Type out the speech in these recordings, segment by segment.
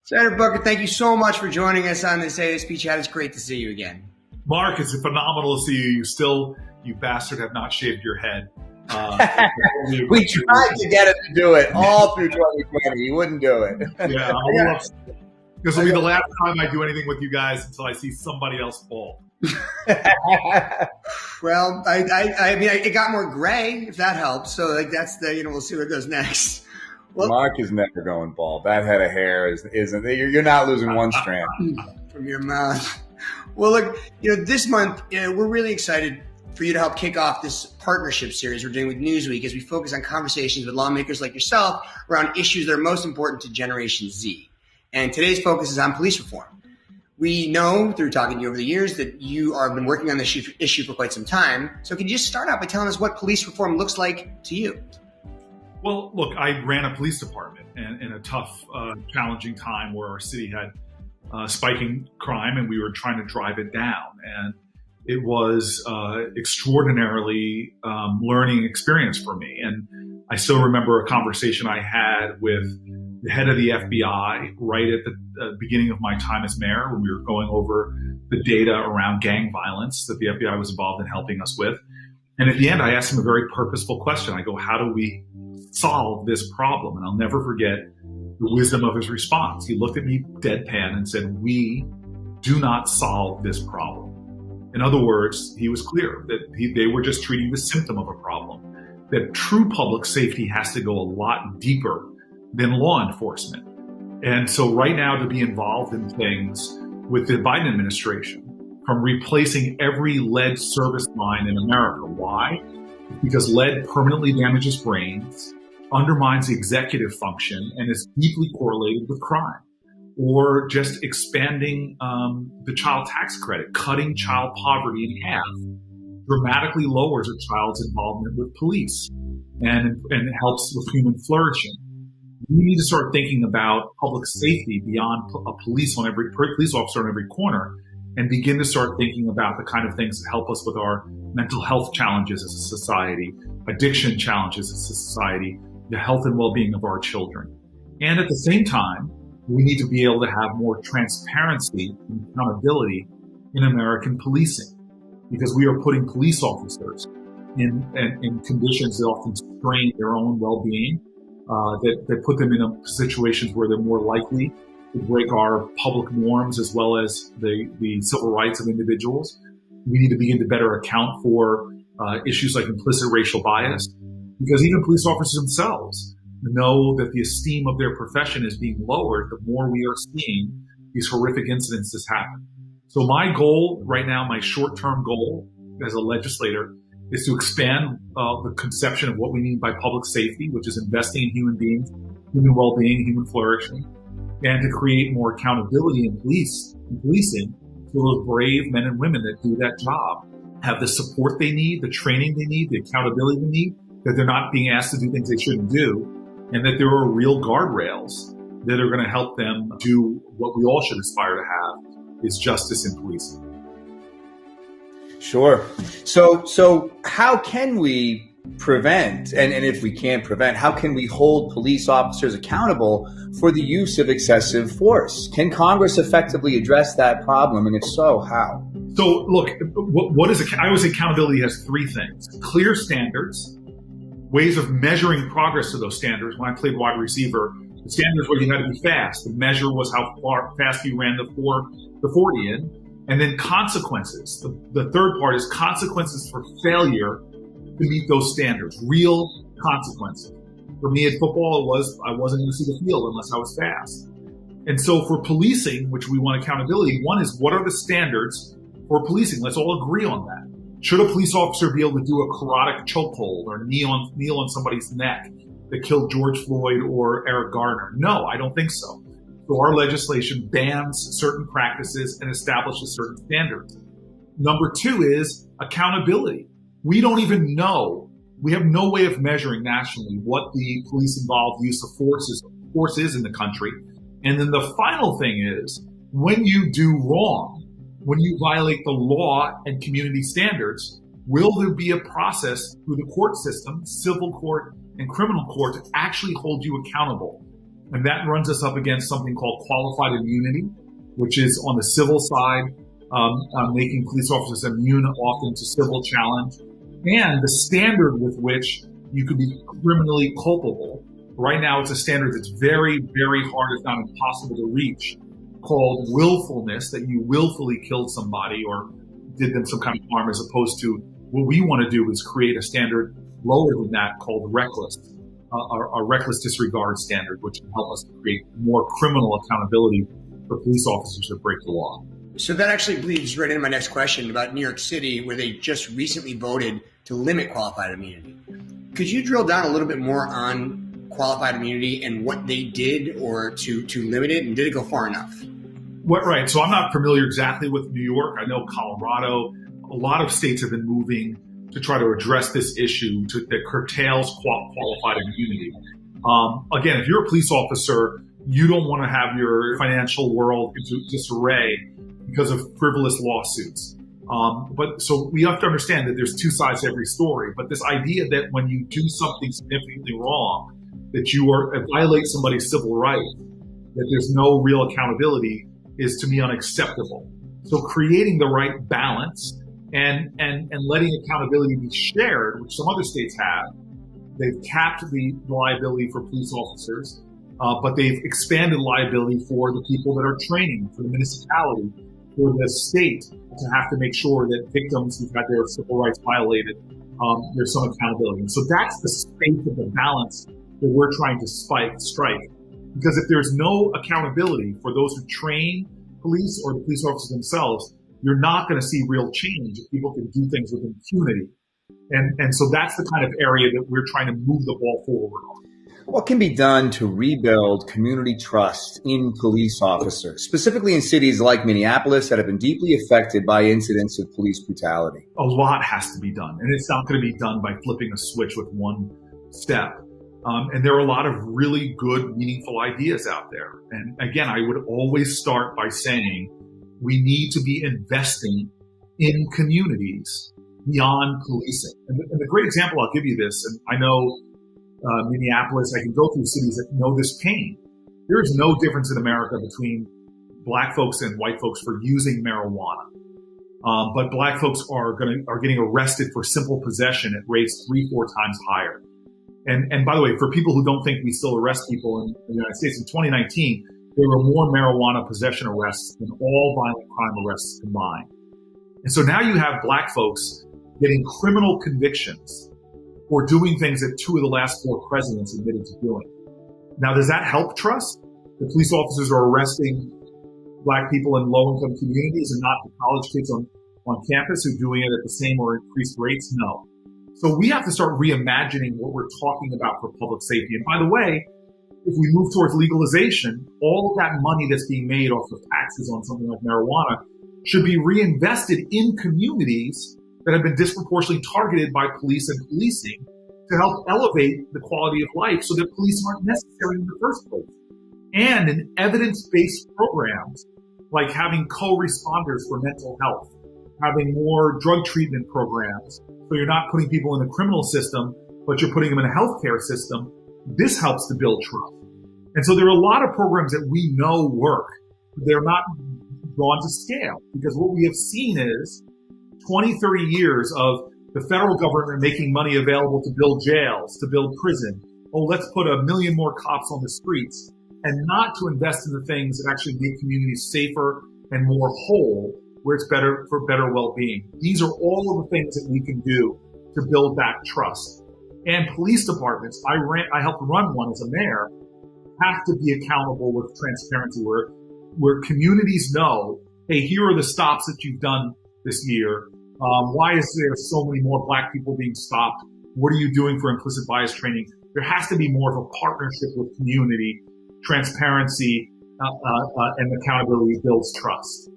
Senator Booker, thank you so much for joining us on this ASP chat. It's great to see you again. Mark, it's phenomenal to see you. You bastard, have not shaved your head. We tried to get him to do it all through 2020. He wouldn't do it. Yeah, this will be the last time I do anything with you guys until I see somebody else fall. Well, I mean, it got more gray, if that helps. So, that's we'll see what goes next. Well, Mark is never going bald. That head of hair isn't. You're not losing one strand from your mouth. Well, look, this month we're really excited for you to help kick off this partnership series we're doing with Newsweek as we focus on conversations with lawmakers like yourself around issues that are most important to Generation Z. And today's focus is on police reform. We know through talking to you over the years that you have been working on this issue for quite some time. So can you just start out by telling us what police reform looks like to you? Well, look, I ran a police department in a tough, challenging time where our city had spiking crime and we were trying to drive it down. And it was extraordinarily learning experience for me. And I still remember a conversation I had with the head of the FBI right at the beginning of my time as mayor when we were going over the data around gang violence that the FBI was involved in helping us with. And at the end, I asked him a very purposeful question. I go, how do we solve this problem? And I'll never forget the wisdom of his response. He looked at me deadpan and said, we do not solve this problem. In other words, he was clear that they were just treating the symptom of a problem, that true public safety has to go a lot deeper than law enforcement. And so right now to be involved in things with the Biden administration, from replacing every lead service line in America. Why? Because lead permanently damages brains, undermines the executive function, and is deeply correlated with crime. Or just expanding the child tax credit, cutting child poverty in half, dramatically lowers a child's involvement with police and helps with human flourishing. We need to start thinking about public safety beyond a police officer on every corner, and begin to start thinking about the kind of things that help us with our mental health challenges as a society, addiction challenges as a society, the health and well-being of our children. And at the same time, we need to be able to have more transparency and accountability in American policing, because we are putting police officers in conditions that often strain their own well-being, that put them in situations where they're more likely to break our public norms as well as the civil rights of individuals. We need to begin to better account for issues like implicit racial bias, because even police officers themselves know that the esteem of their profession is being lowered the more we are seeing these horrific incidents happen. So my goal right now, my short-term goal as a legislator, is to expand the conception of what we mean by public safety, which is investing in human beings, human well-being, human flourishing, and to create more accountability in policing so those brave men and women that do that job have the support they need, the training they need, the accountability they need, that they're not being asked to do things they shouldn't do, and that there are real guardrails that are going to help them do what we all should aspire to have, is justice in policing. Sure. So how can we prevent, and if we can't prevent, how can we hold police officers accountable for the use of excessive force? Can Congress effectively address that problem? And if so, how? So look, I would say accountability has three things: clear standards, ways of measuring progress to those standards. When I played wide receiver, the standards were you had to be fast. The measure was how fast you ran the 40 in. And then consequences. The third part is consequences for failure to meet those standards, real consequences. For me at football, I wasn't going to see the field unless I was fast. And so for policing, which we want accountability, one is what are the standards for policing? Let's all agree on that. Should a police officer be able to do a carotid chokehold or kneel on somebody's neck that killed George Floyd or Eric Garner? No, I don't think so. So our legislation bans certain practices and establishes certain standards. Number two is accountability. We don't even know. We have no way of measuring nationally what the police-involved use of force is in the country. And then the final thing is, when you do wrong, when you violate the law and community standards, will there be a process through the court system, civil court and criminal court, to actually hold you accountable And that runs us up against something called qualified immunity, which is on the civil side, making police officers immune often to civil challenge, and the standard with which you could be criminally culpable. Right now, it's a standard that's very, very hard, if not impossible to reach, called willfulness, that you willfully killed somebody or did them some kind of harm, as opposed to what we want to do is create a standard lower than that called reckless, a reckless disregard standard, which can help us create more criminal accountability for police officers that break the law. So that actually bleeds right into my next question about New York City, where they just recently voted to limit qualified immunity. Could you drill down a little bit more on qualified immunity and what they did or to limit it, and did it go far enough? Right. So I'm not familiar exactly with New York. I know Colorado, a lot of states have been moving to try to address this issue that curtails qualified immunity. Again, if you're a police officer, you don't want to have your financial world into disarray because of frivolous lawsuits. But so we have to understand that there's two sides to every story. But this idea that when you do something significantly wrong, that you violate somebody's civil rights, that there's no real accountability, is to me unacceptable. So creating the right balance and letting accountability be shared, which some other states have. They've capped the liability for police officers, but they've expanded liability for the people that are training, for the municipality, for the state, to have to make sure that victims who've had their civil rights violated, there's some accountability. And so that's the space of the balance that we're trying to strike. Because if there's no accountability for those who train police or the police officers themselves, you're not going to see real change if people can do things with impunity. And so that's the kind of area that we're trying to move the ball forward on. What can be done to rebuild community trust in police officers, specifically in cities like Minneapolis that have been deeply affected by incidents of police brutality? A lot has to be done, and it's not going to be done by flipping a switch with one step. And there are a lot of really good, meaningful ideas out there. And again, I would always start by saying we need to be investing in communities beyond policing. And the great example I'll give you this, and I know Minneapolis, I can go through cities that know this pain. There is no difference in America between black folks and white folks for using marijuana. But black folks are getting arrested for simple possession at rates 3-4 times higher. And by the way, for people who don't think we still arrest people in the United States, in 2019, there were more marijuana possession arrests than all violent crime arrests combined. And so now you have black folks getting criminal convictions for doing things that 2 of the last 4 presidents admitted to doing. Now, does that help trust? The police officers are arresting black people in low-income communities and not the college kids on campus who are doing it at the same or increased rates? No. So we have to start reimagining what we're talking about for public safety. And by the way, if we move towards legalization, all of that money that's being made off of taxes on something like marijuana should be reinvested in communities that have been disproportionately targeted by police and policing to help elevate the quality of life so that police aren't necessary in the first place. And in evidence-based programs, like having co-responders for mental health, having more drug treatment programs, so you're not putting people in the criminal system, but you're putting them in a healthcare system. This helps to build trust. And so there are a lot of programs that we know work. They're not drawn to scale because what we have seen is 20, 30 years of the federal government making money available to build jails, to build prison. Oh, let's put 1 million more cops on the streets, and not to invest in the things that actually make communities safer and more whole, where it's better for better well-being. These are all of the things that we can do to build that trust. And police departments, I helped run one as a mayor, have to be accountable with transparency where communities know, hey, here are the stops that you've done this year. Why is there so many more black people being stopped? What are you doing for implicit bias training? There has to be more of a partnership with community. Transparency and accountability builds trust.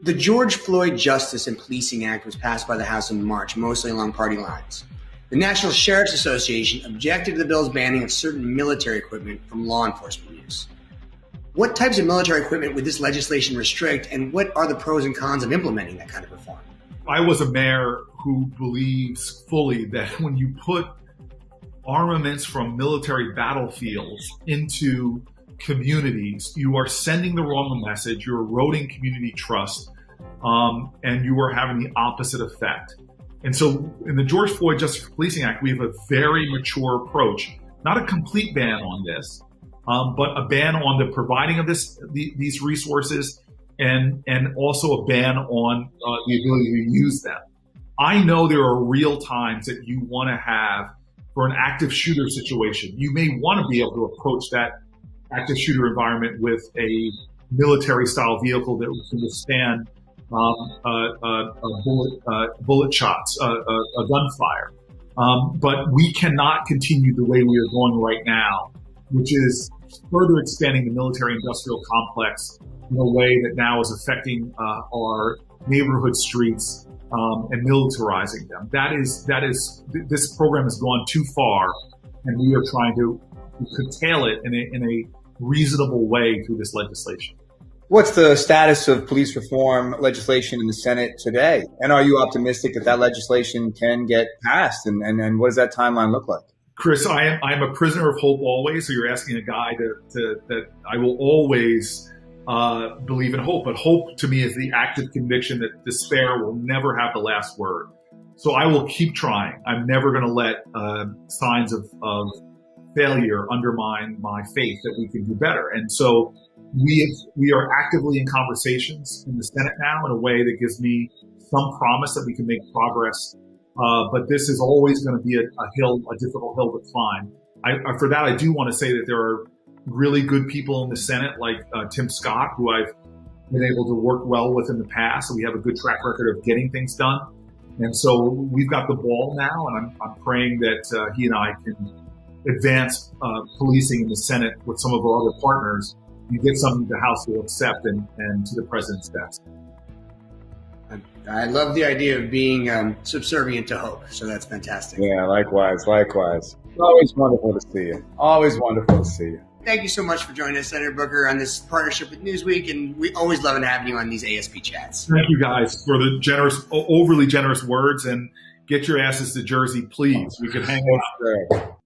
The George Floyd Justice and Policing Act was passed by the House in March, mostly along party lines. The National Sheriff's Association objected to the bill's banning of certain military equipment from law enforcement use. What types of military equipment would this legislation restrict, and what are the pros and cons of implementing that kind of reform? I was a mayor who believes fully that when you put armaments from military battlefields into communities, you are sending the wrong message, you're eroding community trust, and you are having the opposite effect. And so in the George Floyd Justice for Policing Act, we have a very mature approach, not a complete ban on this, but a ban on the providing of these resources, and also a ban on the ability to use them. I know there are real times that you want to have for an active shooter situation. You may want to be able to approach that active shooter environment with a military style vehicle that can withstand bullet shots, a gunfire. But we cannot continue the way we are going right now, which is further expanding the military industrial complex in a way that now is affecting our neighborhood streets and militarizing them. This program has gone too far, and we are trying to curtail it in a reasonable way through this legislation. What's the status of police reform legislation in the Senate today? And are you optimistic that legislation can get passed? And what does that timeline look like? Chris, I am a prisoner of hope always. So you're asking a guy that I will always believe in hope. But hope to me is the active conviction that despair will never have the last word. So I will keep trying. I'm never going to let signs of failure undermine my faith that we can do better. And so we are actively in conversations in the Senate now in a way that gives me some promise that we can make progress. But this is always going to be a difficult hill to climb. For that, I do want to say that there are really good people in the Senate, like Tim Scott, who I've been able to work well with in the past. And we have a good track record of getting things done. And so we've got the ball now, and I'm praying that he and I can advance policing in the Senate with some of our other partners and get something the House will accept and to the president's desk. I love the idea of being subservient to hope. So that's fantastic. Yeah, likewise. Always wonderful to see you. Always wonderful to see you. Thank you so much for joining us, Senator Booker, on this partnership with Newsweek, and we always love having you on these ASP chats. Thank you guys for the overly generous words, and get your asses to Jersey, please. We could hang out.